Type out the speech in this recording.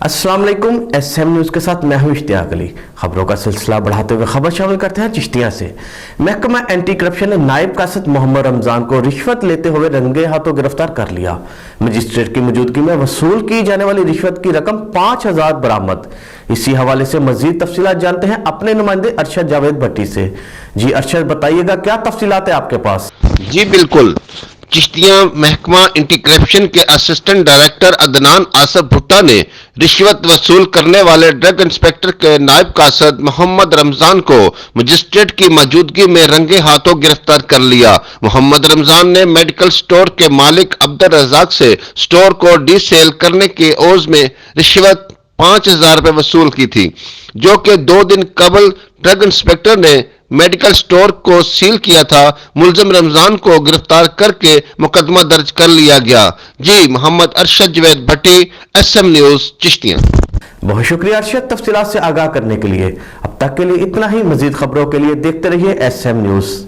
अस्सलाम वालेकुम। SM news के साथ मैं हूं इश्तियाक अली। खबरों का सिलसिला बढ़ाते हुए खबर शामिल करते हैं चिश्तिया से। महकमा एंटी करप्शन ने नायब कासद मोहम्मद रमजान को रिश्वत लेते हुए रंगे हाथों गिरफ्तार कर लिया। मजिस्ट्रेट की मौजूदगी में वसूल की जाने वाली रिश्वत की रकम 5000 बरामद। इसी हवाले से मजीद तफसीलात जानते हैं अपने नुमाइंदे अरशद जावेद भट्टी से। जी अरशद, बताइएगा क्या तफसीलात है आपके पास? जी बिल्कुल। चिश्तिया महकमा एंटी करप्शन के असिस्टेंट डायरेक्टर अदनान आसफ भुट्टा ने रिश्वत वसूल करने वाले ड्रग इंस्पेक्टर के नायब कासद मोहम्मद रमजान को मजिस्ट्रेट की मौजूदगी में रंगे हाथों गिरफ्तार कर लिया। मोहम्मद रमजान ने मेडिकल स्टोर के मालिक अब्दुल रज़ाक से स्टोर को डीसेल करने के एवज में रिश्वत 5000 रुपए वसूल की थी, जो कि 2 दिन कबल ड्रग इंस्पेक्टर ने मेडिकल स्टोर को सील किया था। मुलजिम रमजान को गिरफ्तार करके मुकदमा दर्ज कर लिया गया। जी मोहम्मद अरशद जावेद भट्टी, SM न्यूज़ चिश्तिया। बहुत शुक्रिया अरशद तफसीलात से आगाह करने के लिए। अब तक के लिए इतना ही। मजीद खबरों के लिए देखते रहिए SM न्यूज़।